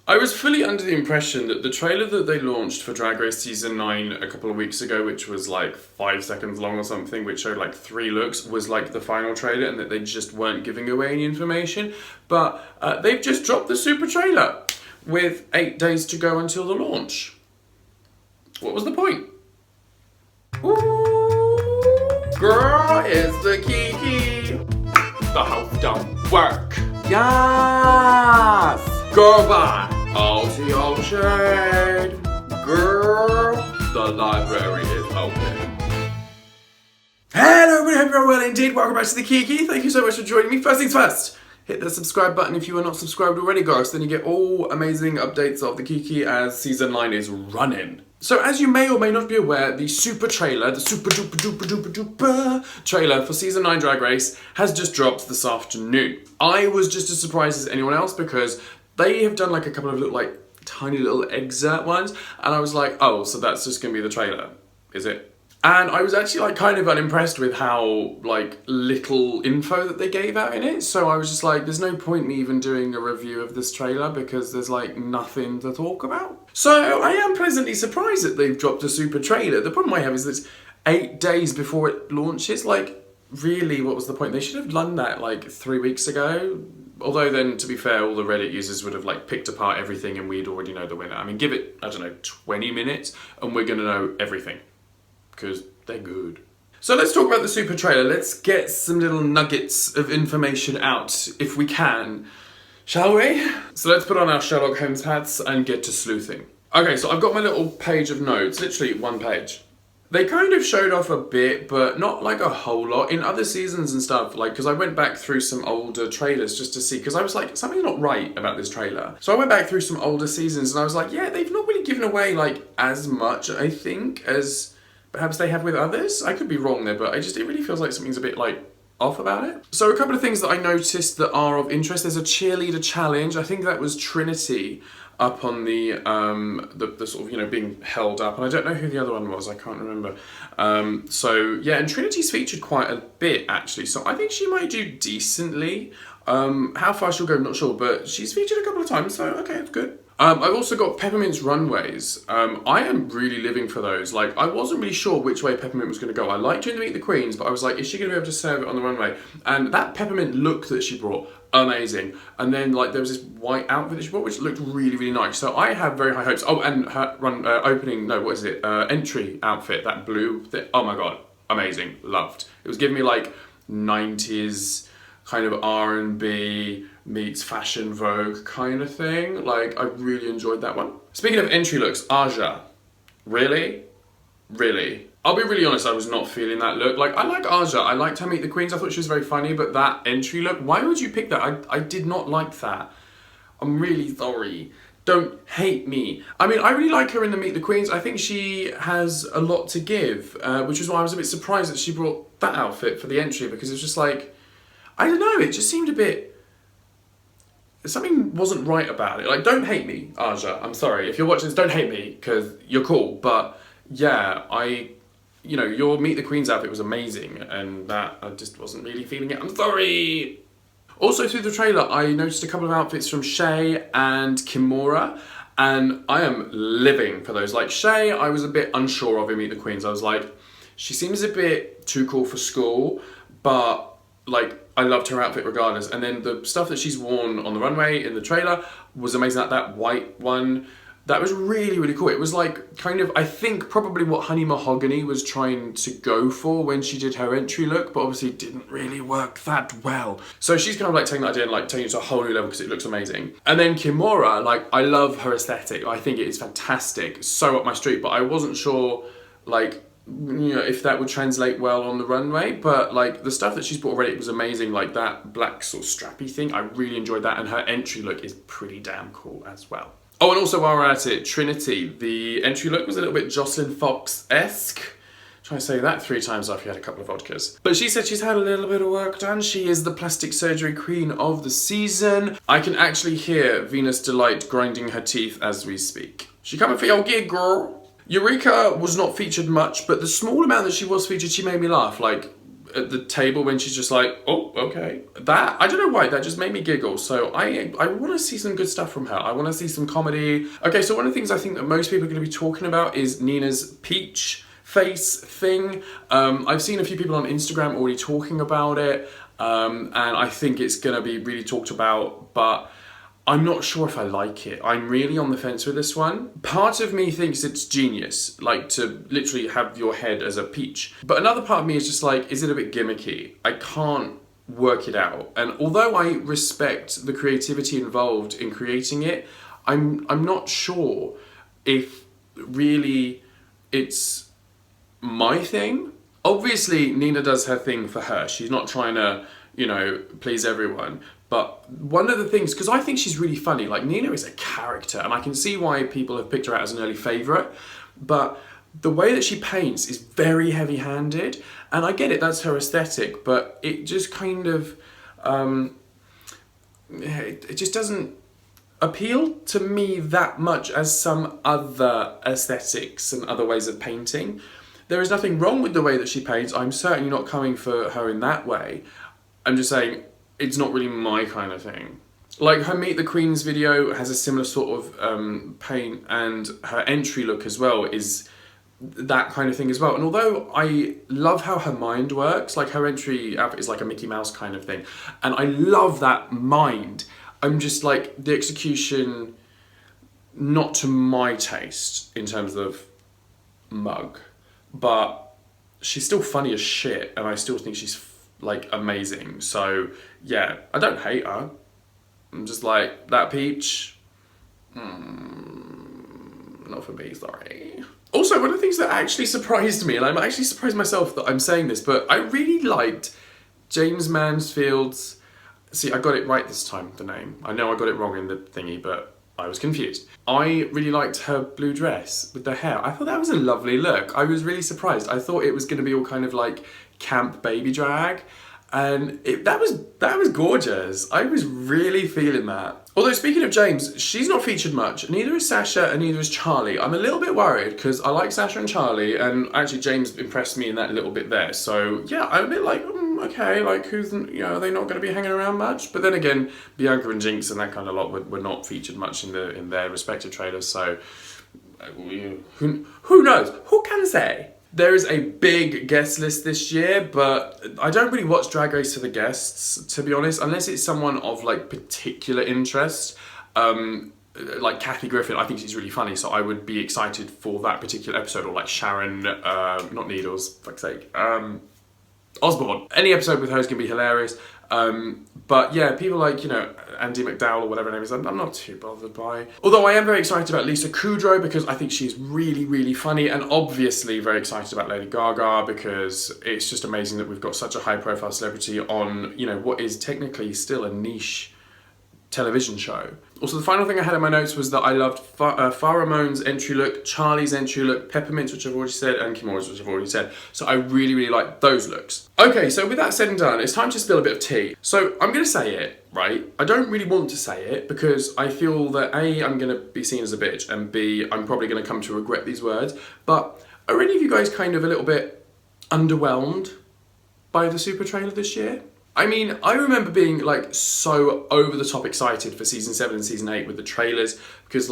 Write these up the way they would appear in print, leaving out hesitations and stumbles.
I was fully under the impression that the trailer that they launched for Drag Race Season 9 a couple of weeks ago, which was like 5 seconds long or something, which showed like 3 looks, was like the final trailer and that they just weren't giving away any information. But they've just dropped the super trailer with 8 days to go until the launch. What was the point? Ooh, girl, it's the Kiki. The house don't work. Yes! Girl, bye. OTO shade. Girl, the library is open. Hello, everybody, hope you're well indeed. Welcome back to the Kiki. Thank you so much for joining me. First things first, hit the subscribe button if you are not subscribed already, guys. Then you get all amazing updates of the Kiki as season 9 is running. So as you may or may not be aware, the super trailer, the super duper duper duper duper trailer for season 9 Drag Race has just dropped this afternoon. I was just as surprised as anyone else because they have done like a couple of little like tiny little excerpt ones and I was like, oh, so that's just gonna be the trailer, is it? And I was actually like kind of unimpressed with how like little info that they gave out in it. So I was just like, there's no point me even doing a review of this trailer because there's like nothing to talk about. So I am pleasantly surprised that they've dropped a super trailer. The problem I have is that it's 8 days before it launches. Like, really, what was the point? They should have done that like 3 weeks ago. Although then, to be fair, all the Reddit users would have like picked apart everything and we'd already know the winner. I mean, give it, I don't know, 20 minutes and we're gonna know everything. Because they're good. So let's talk about the super trailer. Let's get some little nuggets of information out, if we can, shall we? So let's put on our Sherlock Holmes hats and get to sleuthing. Okay, so I've got my little page of notes, literally 1 page. They kind of showed off a bit, but not like a whole lot. In other seasons and stuff, like, because I went back through some older trailers just to see, because I was like, something's not right about this trailer. So I went back through some older seasons and I was like, yeah, they've not really given away like as much, I think, as perhaps they have with others. I could be wrong there, but it really feels like something's a bit like off about it. So a couple of things that I noticed that are of interest. There's a cheerleader challenge. I think that was Trinity up on the sort of, you know, being held up. And I don't know who the other one was. I can't remember. So yeah, and Trinity's featured quite a bit actually. So I think she might do decently. How far she'll go, I'm not sure, but she's featured a couple of times. So okay, it's good. I've also got Peppermint's runways. I am really living for those. Like, I wasn't really sure which way Peppermint was going to go. I liked her in the Meet the Queens, but I was like, is she going to be able to serve it on the runway? And that Peppermint look that she brought, amazing. And then, like, there was this white outfit that she brought, which looked really, really nice. So I have very high hopes. Oh, and her entry outfit, that blue thing. Oh my God, amazing, loved. It was giving me, like, 90s kind of R&B meets fashion Vogue kind of thing. Like, I really enjoyed that one. Speaking of entry looks, Aja. Really? Really? I'll be really honest, I was not feeling that look. Like, I like Aja. I liked her Meet the Queens. I thought she was very funny, but that entry look, why would you pick that? I did not like that. I'm really sorry. Don't hate me. I mean, I really like her in the Meet the Queens. I think she has a lot to give, which is why I was a bit surprised that she brought that outfit for the entry, because it's just like, I don't know, it just seemed a bit, something wasn't right about it. Like, don't hate me, Aja. I'm sorry. If you're watching this, don't hate me, because you're cool. But, yeah, you know, your Meet the Queens outfit was amazing, and that, I just wasn't really feeling it. I'm sorry! Also, through the trailer, I noticed a couple of outfits from Shay and Kimora, and I am living for those. Like, Shay, I was a bit unsure of in Meet the Queens. I was like, she seems a bit too cool for school, but, like, I loved her outfit regardless. And then the stuff that she's worn on the runway in the trailer was amazing. That white one, that was really, really cool. It was like kind of, I think probably what Honey Mahogany was trying to go for when she did her entry look, but obviously didn't really work that well. So she's kind of like taking that idea and like taking it to a whole new level because it looks amazing. And then Kimora, like, I love her aesthetic. I think it is fantastic. So up my street, but I wasn't sure like, you know, if that would translate well on the runway, but like the stuff that she's brought already was amazing. Like that black sort of strappy thing, I really enjoyed that, and her entry look is pretty damn cool as well. Oh, and also while we're at it, Trinity, the entry look was a little bit Jocelyn Fox-esque. Try to say that 3 times after you had a couple of vodkas. But she said she's had a little bit of work done. She is the plastic surgery queen of the season. I can actually hear Venus Delight grinding her teeth as we speak. She coming for your gig, girl. Eureka was not featured much, but the small amount that she was featured, she made me laugh. Like, at the table when she's just like, oh, okay. That, I don't know why, that just made me giggle. So I want to see some good stuff from her. I want to see some comedy. Okay, so one of the things I think that most people are going to be talking about is Nina's peach face thing. I've seen a few people on Instagram already talking about it, and I think it's going to be really talked about, but I'm not sure if I like it. I'm really on the fence with this one. Part of me thinks it's genius, like to literally have your head as a peach. But another part of me is just like, is it a bit gimmicky? I can't work it out. And although I respect the creativity involved in creating it, I'm not sure if really it's my thing. Obviously, Nina does her thing for her. She's not trying to, please everyone. But one of the things, because I think she's really funny, like Nina is a character, and I can see why people have picked her out as an early favourite, but the way that she paints is very heavy-handed, and I get it, that's her aesthetic, but it just kind of, it just doesn't appeal to me that much as some other aesthetics and other ways of painting. There is nothing wrong with the way that she paints. I'm certainly not coming for her in that way. I'm just saying, it's not really my kind of thing. Like her Meet the Queens video has a similar sort of paint, and her entry look as well is that kind of thing as well. And although I love how her mind works, like her entry outfit is like a Mickey Mouse kind of thing, and I love that mind, I'm just like, the execution, not to my taste in terms of mug, but she's still funny as shit, and I still think she's like amazing. So yeah, I don't hate her. I'm just like, that peach, not for me, sorry. Also, one of the things that actually surprised me, and I'm actually surprised myself that I'm saying this, but I really liked James Mansfield's, see, I got it right this time, the name. I know I got it wrong in the thingy, but I was confused. I really liked her blue dress with the hair. I thought that was a lovely look. I was really surprised. I thought it was going to be all kind of like camp baby drag, and that was gorgeous. I was really feeling that. Although speaking of James, she's not featured much. Neither is Sasha and neither is Charlie. I'm a little bit worried because I like Sasha and Charlie, and actually James impressed me in that little bit there. So yeah, I'm a bit like, okay, like who's, are they not going to be hanging around much? But then again, Bianca and Jinx and that kind of lot were not featured much in their respective trailers. So who knows? Who can say? There is a big guest list this year, but I don't really watch Drag Race for the guests, to be honest, unless it's someone of like particular interest. Like Kathy Griffin, I think she's really funny, so I would be excited for that particular episode, or like Sharon, not Needles, fuck's sake, Osborne. Any episode with her is going to be hilarious. But yeah, people like, Andy McDowell or whatever her name is, I'm not too bothered by. Although I am very excited about Lisa Kudrow because I think she's really, really funny, and obviously very excited about Lady Gaga because it's just amazing that we've got such a high profile celebrity on, what is technically still a niche television show. Also, the final thing I had in my notes was that I loved Pharomone's entry look, Charlie's entry look, Peppermint's, which I've already said, and Kimora's, which I've already said. So I really, really like those looks. Okay, so with that said and done, it's time to spill a bit of tea. So I'm going to say it, right? I don't really want to say it because I feel that A, I'm going to be seen as a bitch, and B, I'm probably going to come to regret these words. But are any of you guys kind of a little bit underwhelmed by the Super trailer this year? I mean, I remember being like so over the top excited for season 7 and season 8 with the trailers because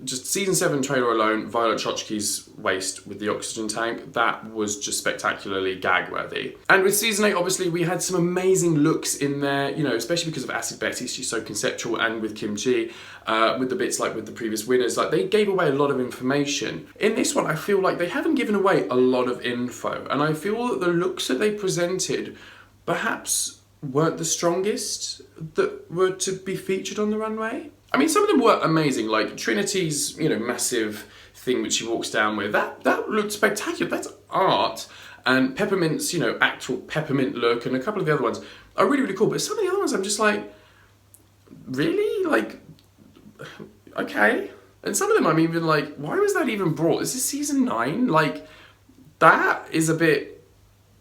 just season 7 trailer alone, Violet Chachki's waist with the oxygen tank, that was just spectacularly gag worthy. And with season 8, obviously we had some amazing looks in there, especially because of Acid Betty, she's so conceptual, and with Kim Chi, with the bits like with the previous winners, like they gave away a lot of information. In this one, I feel like they haven't given away a lot of info, and I feel that the looks that they presented perhaps weren't the strongest that were to be featured on the runway. I mean, some of them were amazing, like Trinity's, massive thing which she walks down with. That looked spectacular, that's art. And Peppermint's, actual peppermint look, and a couple of the other ones are really, really cool. But some of the other ones I'm just like, really? Like, okay. And some of them I'm even like, why was that even brought? This is season 9? Like, that is a bit,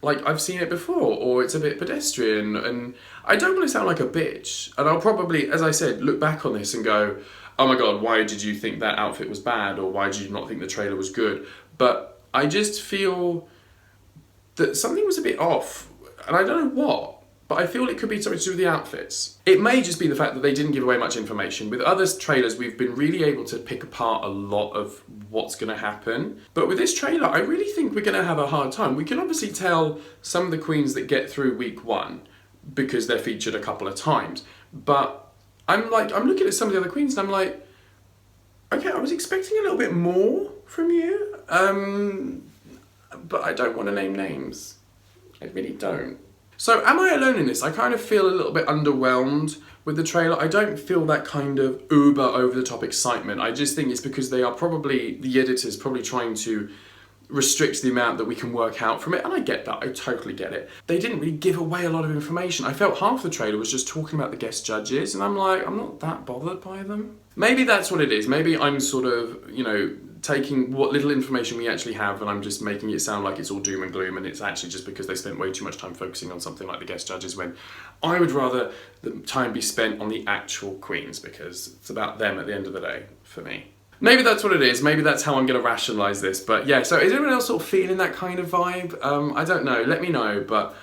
like, I've seen it before, or it's a bit pedestrian, and I don't want to sound like a bitch, and I'll probably, as I said, look back on this and go, oh my god, why did you think that outfit was bad, or why did you not think the trailer was good? But I just feel that something was a bit off And I don't know what, but I feel it could be something to do with the outfits. It may just be the fact that they didn't give away much information. With other trailers, we've been really able to pick apart a lot of what's going to happen. But with this trailer, I really think we're going to have a hard time. We can obviously tell some of the queens that get through week 1 because they're featured a couple of times. But I'm looking at some of the other queens and I'm like, okay, I was expecting a little bit more from you. But I don't want to name names. I really don't. So am I alone in this? I kind of feel a little bit underwhelmed with the trailer. I don't feel that kind of uber over the top excitement. I just think it's because the editors probably trying to restrict the amount that we can work out from it. And I get that, I totally get it. They didn't really give away a lot of information. I felt half the trailer was just talking about the guest judges and I'm like, I'm not that bothered by them. Maybe that's what it is. Maybe I'm sort of, taking what little information we actually have and I'm just making it sound like it's all doom and gloom and it's actually just because they spent way too much time focusing on something like the guest judges when I would rather the time be spent on the actual queens because it's about them at the end of the day for me. Maybe that's what it is. Maybe that's how I'm going to rationalise this. But yeah, so is anyone else sort of feeling that kind of vibe? I don't know. Let me know. But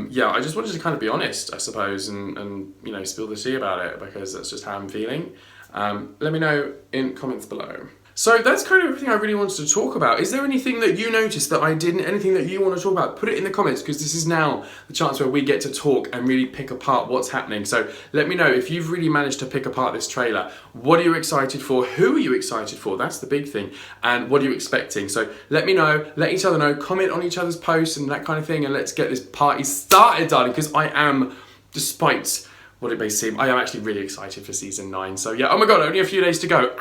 yeah, I just wanted to kind of be honest, I suppose, and spill the tea about it because that's just how I'm feeling. Let me know in comments below. So that's kind of everything I really wanted to talk about. Is there anything that you noticed that I didn't, anything that you want to talk about? Put it in the comments because this is now the chance where we get to talk and really pick apart what's happening. So let me know if you've really managed to pick apart this trailer. What are you excited for? Who are you excited for? That's the big thing. And what are you expecting? So let me know, let each other know, comment on each other's posts and that kind of thing. And let's get this party started, darling, because I am, despite what it may seem, I am actually really excited for season 9. So yeah, oh my God, only a few days to go.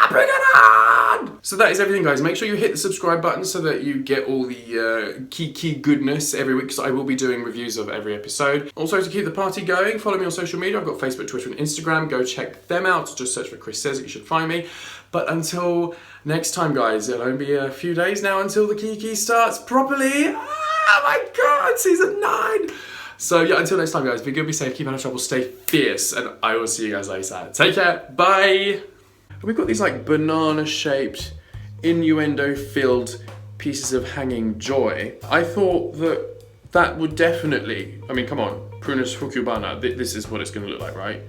Bring it on! So that is everything, guys. Make sure you hit the subscribe button so that you get all the Kiki goodness every week, because I will be doing reviews of every episode. Also, to keep the party going, follow me on social media. I've got Facebook, Twitter, and Instagram. Go check them out. Just search for Chris Says It. You should find me. But until next time, guys, it'll only be a few days now until the Kiki starts properly. Oh my God, season 9! So yeah, until next time, guys, be good, be safe, keep out of trouble, stay fierce, and I will see you guys later. Take care, bye! We've got these like banana-shaped, innuendo-filled pieces of hanging joy. I thought that would definitely, I mean, come on, Prunus Fukubana, this is what it's gonna look like, right?